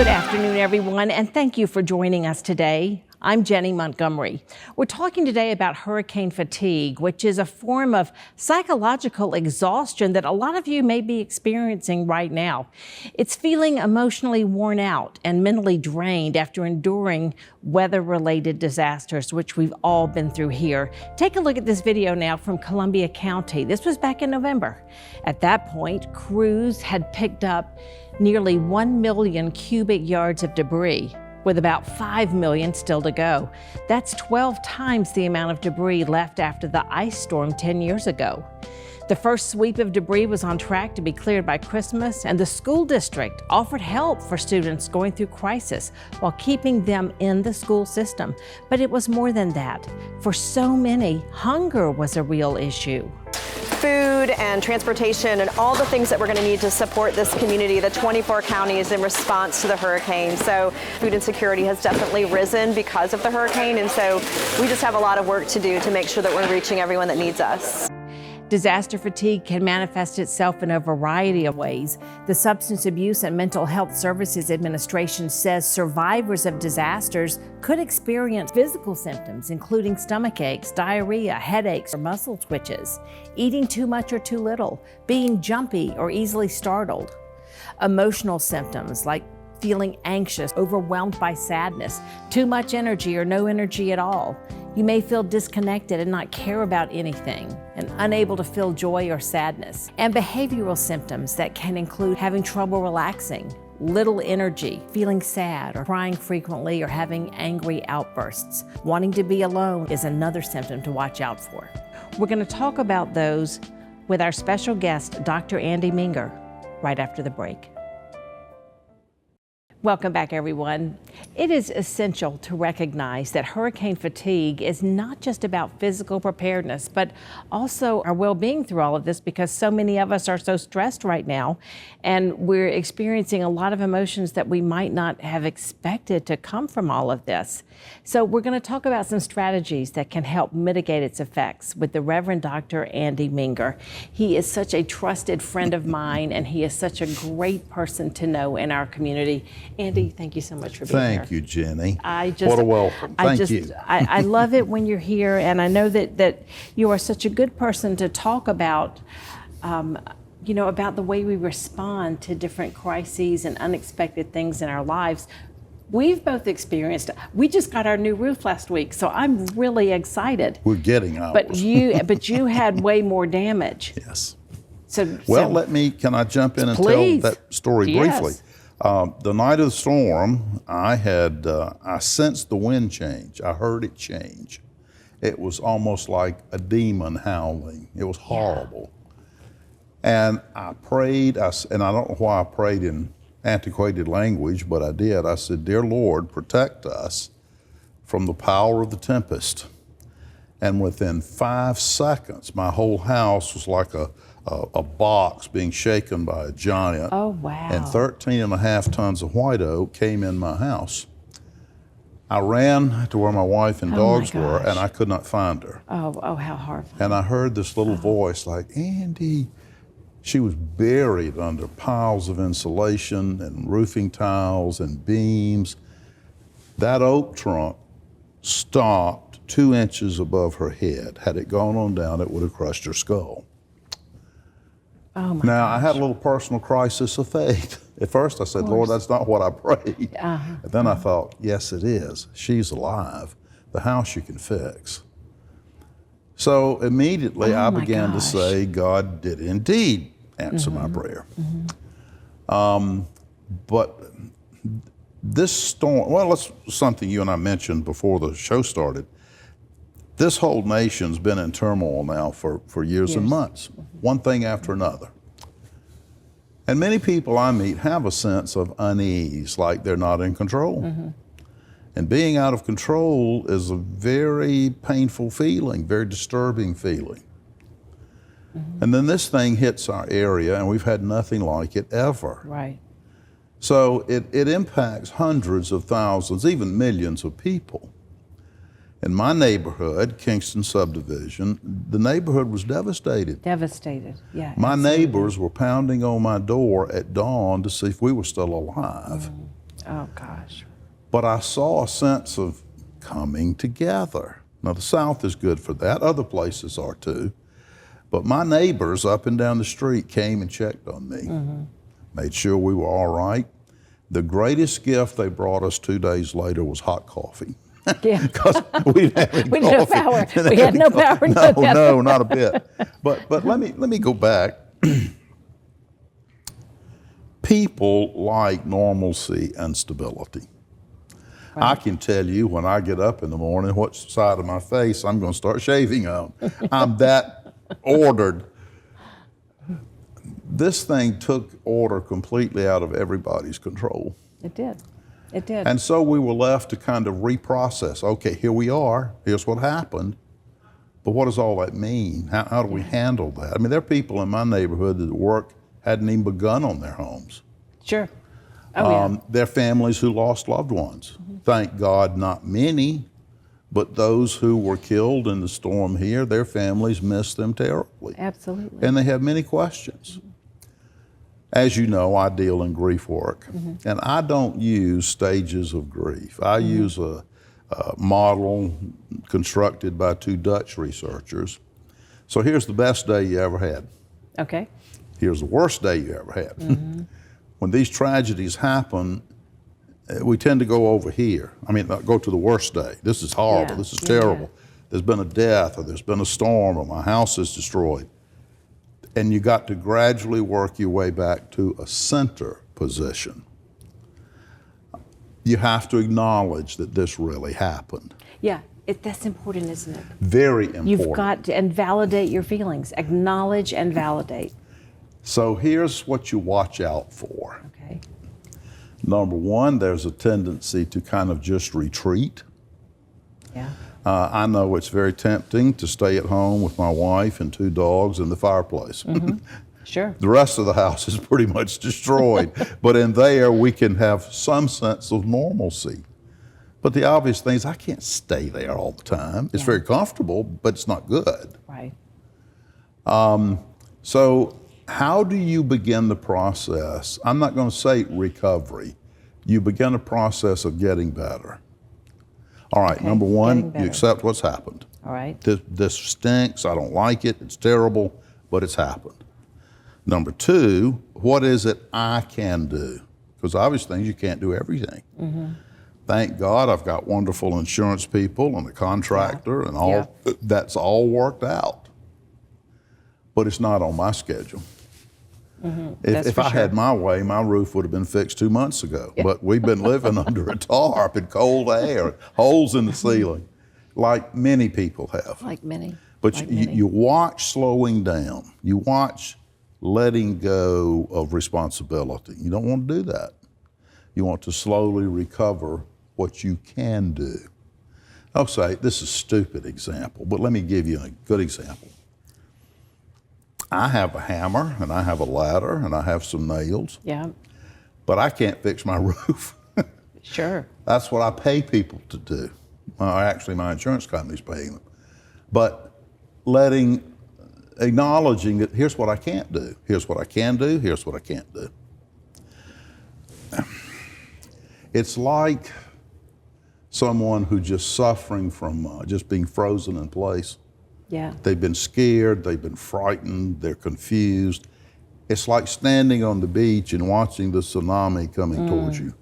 Good afternoon, everyone, and thank you for joining us today. I'm Jenny Montgomery. We're talking today about hurricane fatigue, which is a form of psychological exhaustion that a lot of you may be experiencing right now. It's feeling emotionally worn out and mentally drained after enduring weather-related disasters, which we've all been through here. Take a look at this video now from Columbia County. This was back in November. At that point, crews had picked up nearly 1 million cubic yards of debris, with about 5 million still to go. That's 12 times the amount of debris left after the ice storm 10 years ago. The first sweep of debris was on track to be cleared by Christmas, and the school district offered help for students going through crisis while keeping them in the school system. But it was more than that. For so many, hunger was a real issue. Food and transportation and all the things that we're going to need to support this community, the 24 counties in response to the hurricane. So food insecurity has definitely risen because of the hurricane, and so we just have a lot of work to do to make sure that we're reaching everyone that needs us. Disaster fatigue can manifest itself in a variety of ways. The Substance Abuse and Mental Health Services Administration says survivors of disasters could experience physical symptoms, including stomach aches, diarrhea, headaches, or muscle twitches, eating too much or too little, being jumpy or easily startled. Emotional symptoms like feeling anxious, overwhelmed by sadness, too much energy or no energy at all. You may feel disconnected and not care about anything, and unable to feel joy or sadness. And behavioral symptoms that can include having trouble relaxing, little energy, feeling sad or crying frequently, or having angry outbursts. Wanting to be alone is another symptom to watch out for. We're going to talk about those with our special guest, Dr. Andy Menger, right after the break. Welcome back, everyone. It is essential to recognize that hurricane fatigue is not just about physical preparedness, but also our well-being through all of this, because so many of us are so stressed right now, and we're experiencing a lot of emotions that we might not have expected to come from all of this. So we're going to talk about some strategies that can help mitigate its effects with the Reverend Dr. Andy Menger. He is such a trusted friend of mine, and he is such a great person to know in our community. Andy, thank you so much for being here. Thank you, Jenny. What a welcome. Thank you. I love it when you're here, and I know that you are such a good person to talk about, about the way we respond to different crises and unexpected things in our lives. We've both experienced, we just got our new roof last week, so I'm really excited. We're getting ours. But you had way more damage. Yes. Can I jump in and please. tell that story briefly? The night of the storm, I sensed the wind change. I heard it change. It was almost like a demon howling. It was horrible. And I prayed, and I don't know why I prayed in antiquated language, but I did. I said, "Dear Lord, protect us from the power of the tempest." And within 5 seconds, my whole house was like a box being shaken by a giant. Oh, wow. And 13.5 tons of white oak came in my house. I ran to where my wife and dogs were, and I could not find her. Oh, how horrifying. And I heard this little voice like, "Andy." She was buried under piles of insulation and roofing tiles and beams. That oak trunk stopped 2 inches above her head. Had it gone on down, it would have crushed her skull. Oh my Now, gosh. I had a little personal crisis of faith. At first I said, "Lord, that's not what I prayed." And then I thought, yes, it is. She's alive. The house you can fix. So immediately I began to say, God did indeed answer my prayer. But this storm, that's something you and I mentioned before the show started. This whole nation's been in turmoil now for years and months, one thing after another. And many people I meet have a sense of unease, like they're not in control. And being out of control is a very painful feeling, very disturbing feeling. And then this thing hits our area, and we've had nothing like it ever. Right. So it impacts hundreds of thousands, even millions of people. In my neighborhood, Kingston subdivision, the neighborhood was devastated. Devastated, yeah. My absolutely. neighbors were pounding on my door at dawn to see if we were still alive. Oh, gosh. But I saw a sense of coming together. Now, the South is good for that. Other places are too. But my neighbors up and down the street came and checked on me, made sure we were all right. The greatest gift they brought us 2 days later was hot coffee. Yeah. Because we didn't have any We didn't have coffee. power. We had no power. No, not a bit. But let me go back. People like normalcy and stability. Right. I can tell you when I get up in the morning what side of my face I'm going to start shaving on. I'm that ordered. This thing took order completely out of everybody's control. It did. It did. And so we were left to kind of reprocess. Okay, here we are. Here's what happened. But what does all that mean? How do we handle that? I mean, there are people in my neighborhood that work hadn't even begun on their homes. Sure. Oh, yeah. There are families who lost loved ones. Thank God, not many, but those who were killed in the storm here, their families miss them terribly. Absolutely. And they have many questions. As you know, I deal in grief work, and I don't use stages of grief. I use a model constructed by 2 Dutch researchers. So here's the best day you ever had. Okay. Here's the worst day you ever had. When these tragedies happen, we tend to go over here. I mean, go to the worst day. This is horrible. Yeah. This is terrible. There's been a death, or there's been a storm, or my house is destroyed. And you got to gradually work your way back to a center position. You have to acknowledge that this really happened. Yeah, that's important, isn't it? Very important. You've got to, and validate your feelings. Acknowledge and validate. So here's what you watch out for. Okay. Number one, there's a tendency to kind of just retreat. Yeah. I know it's very tempting to stay at home with my wife and 2 dogs in the fireplace. Sure. The rest of the house is pretty much destroyed. But in there, we can have some sense of normalcy. But the obvious thing is I can't stay there all the time. It's very comfortable, but it's not good. Right. So how do you begin the process? I'm not going to say recovery. You begin a process of getting better. All right, Okay, number one, getting better. you accept what's happened. All right. This stinks, I don't like it, it's terrible, but it's happened. Number two, what is it I can do? Because obvious things, you can't do everything. Thank God I've got wonderful insurance people and a contractor and all, that's all worked out. But it's not on my schedule. If I had my way, my roof would have been fixed 2 months ago. But we've been living under a tarp and cold air, holes in the ceiling, like many people have. Like many. But like you watch slowing down. You watch letting go of responsibility. You don't want to do that. You want to slowly recover what you can do. I'll say, this is a stupid example, but let me give you a good example. I have a hammer, and I have a ladder, and I have some nails. Yeah. But I can't fix my roof. Sure. That's what I pay people to do. Well, actually, my insurance company's paying them. But acknowledging that here's what I can't do, here's what I can do, here's what I can't do. It's like someone who's just suffering from just being frozen in place. Yeah. They've been scared, they've been frightened, they're confused. It's like standing on the beach and watching the tsunami coming towards you.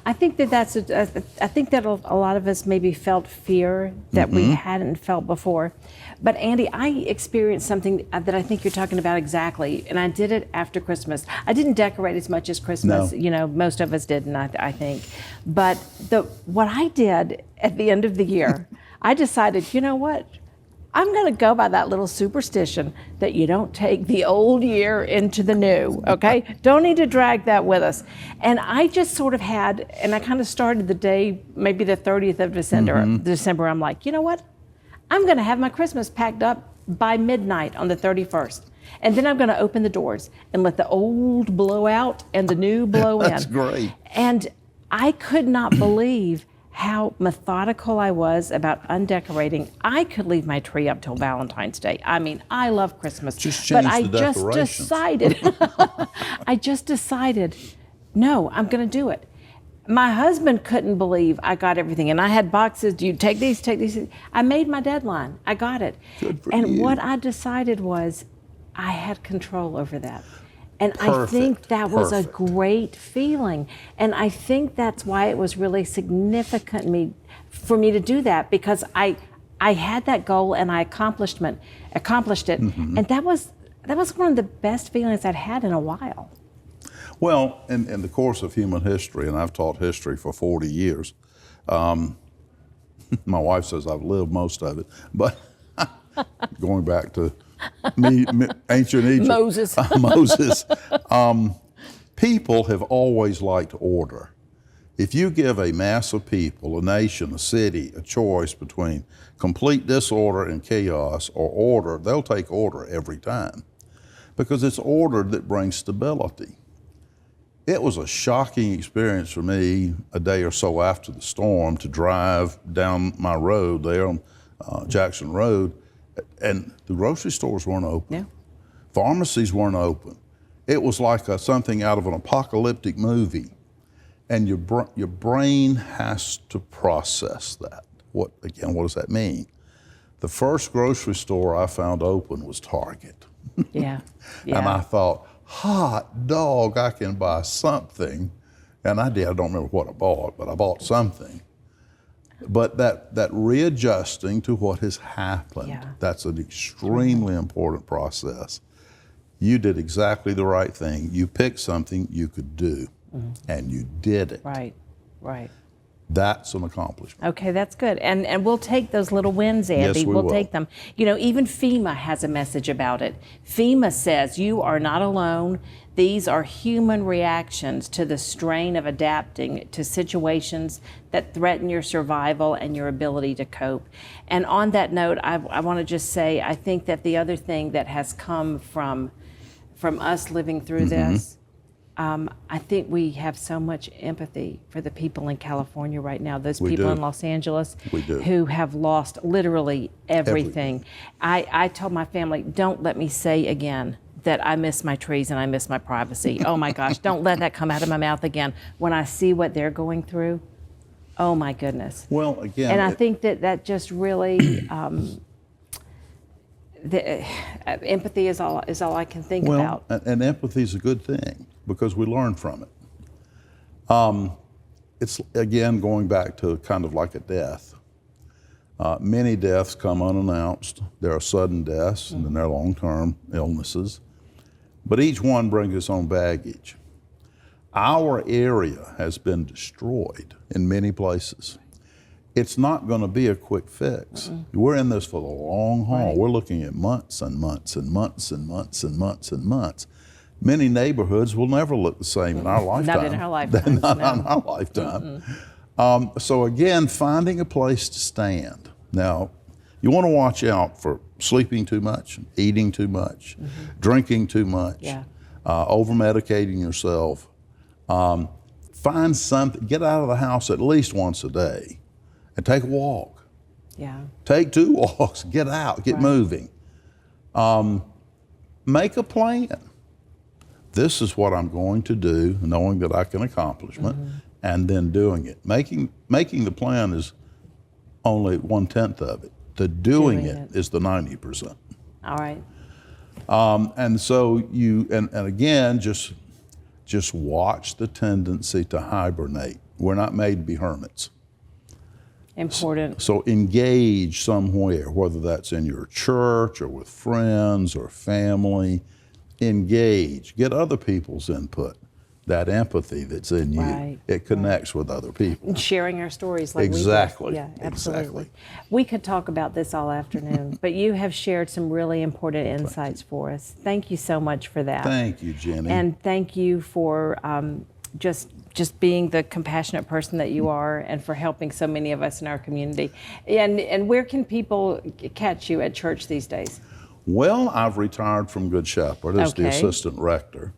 I think I think that a lot of us maybe felt fear that we hadn't felt before. But Andy, I experienced something that I think you're talking about exactly, and I did it after Christmas. I didn't decorate as much as Christmas, you know, most of us didn't, I think. But what I did at the end of the year, I decided, you know what? I'm going to go by that little superstition that you don't take the old year into the new, okay? Don't need to drag that with us. And I just sort of and I kind of started the day, maybe the 30th of December. I'm like, you know what? I'm going to have my Christmas packed up by midnight on the 31st. And then I'm going to open the doors and let the old blow out and the new blow in. That's great. And I could not believe how methodical I was about undecorating. I could leave my tree up till Valentine's Day. I mean, I love Christmas. Just change but I the decorations. I just decided, no, I'm going to do it. My husband couldn't believe I got everything. And I had boxes. Do you take these, take these? I made my deadline. I got it. Good for and you. what I decided was I had control over that. And Perfect. I think that was a Perfect. great feeling. And I think that's why it was really significant for me to do that, because I had that goal and I accomplished it. Mm-hmm. And that was one of the best feelings I'd had in a while. Well, in the course of human history, and I've taught history for 40 years, my wife says I've lived most of it, but going back to ancient Egypt. Moses. People have always liked order. If you give a mass of people, a nation, a city, a choice between complete disorder and chaos or order, they'll take order every time, because it's order that brings stability. It was a shocking experience for me a day or so after the storm to drive down my road there on Jackson Road, and the grocery stores weren't open. Yeah. Pharmacies weren't open. It was like something out of an apocalyptic movie, and your brain has to process that. What does that mean? The first grocery store I found open was Target. Yeah. And I thought, hot dog, I can buy something. And I did. I don't remember what I bought, but I bought something. But that readjusting to what has happened, that's an extremely important process. You did exactly the right thing. You picked something you could do, and you did it. Right. That's an accomplishment. Okay, that's good. And we'll take those little wins, Andy. Yes, we will. Take them. You know, even FEMA has a message about it. FEMA says you are not alone. These are human reactions to the strain of adapting to situations that threaten your survival and your ability to cope. And on that note, I want to just say, I think that the other thing that has come from us living through this, I think we have so much empathy for the people in California right now, those people in Los Angeles who have lost literally everything. I told my family, don't let me say again that I miss my trees and I miss my privacy. Oh my gosh, don't let that come out of my mouth again. When I see what they're going through, oh my goodness. Well, again. And I think that just really, empathy is all I can think about. And empathy is a good thing because we learn from it. It's, again, going back to kind of like a death. Many deaths come unannounced. There are sudden deaths, and then there are long-term illnesses. But each one brings its own baggage. Our area has been destroyed in many places. It's not going to be a quick fix. We're in this for the long haul. Right. We're looking at months and months and months and months and months and months. Many neighborhoods will never look the same in our lifetime. Not in our lifetime. Not in our lifetime. So again, finding a place to stand. Now, you want to watch out for sleeping too much, eating too much, drinking too much, over-medicating yourself. Find something, get out of the house at least once a day and take a walk. Yeah. Take 2 walks, get out, get moving. Make a plan. This is what I'm going to do, knowing that I can accomplish it, and then doing it. Making the plan is only 1/10 of it. The doing it is the 90%. All right. And so and again, just watch the tendency to hibernate. We're not made to be hermits. Important. So engage somewhere, whether that's in your church or with friends or family. Engage. Get other people's input. That empathy that's in you, Right. it connects with other people. And sharing our stories like Exactly. we do. Yeah, absolutely. Exactly. We could talk about this all afternoon, but you have shared some really important insights for us. Thank you so much for that. Thank you, Jenny. And thank you for just being the compassionate person that you are, and for helping so many of us in our community. And where can people catch you at church these days? Well, I've retired from Good Shepherd as the assistant rector,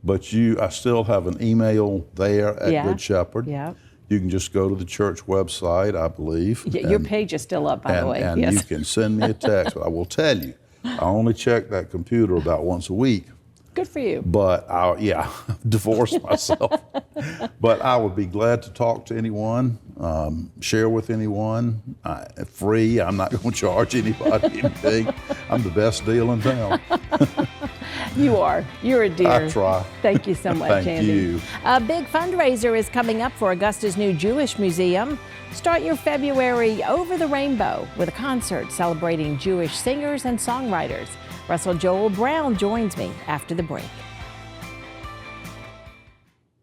but I still have an email there at Good Shepherd. Yeah. You can just go to the church website, I believe. Your page is still up, by the way. And you can send me a text. I will tell you, I only check that computer about once a week. Good for you. But yeah, divorced myself. But I would be glad to talk to anyone, share with anyone. Free. I'm not going to charge anybody anything. I'm the best deal in town. You are. You're a dear. I try. Thank you so much, Thank Andy. you. A big fundraiser is coming up for Augusta's new Jewish Museum. Start your February over the rainbow with a concert celebrating Jewish singers and songwriters. Russell Joel Brown joins me after the break.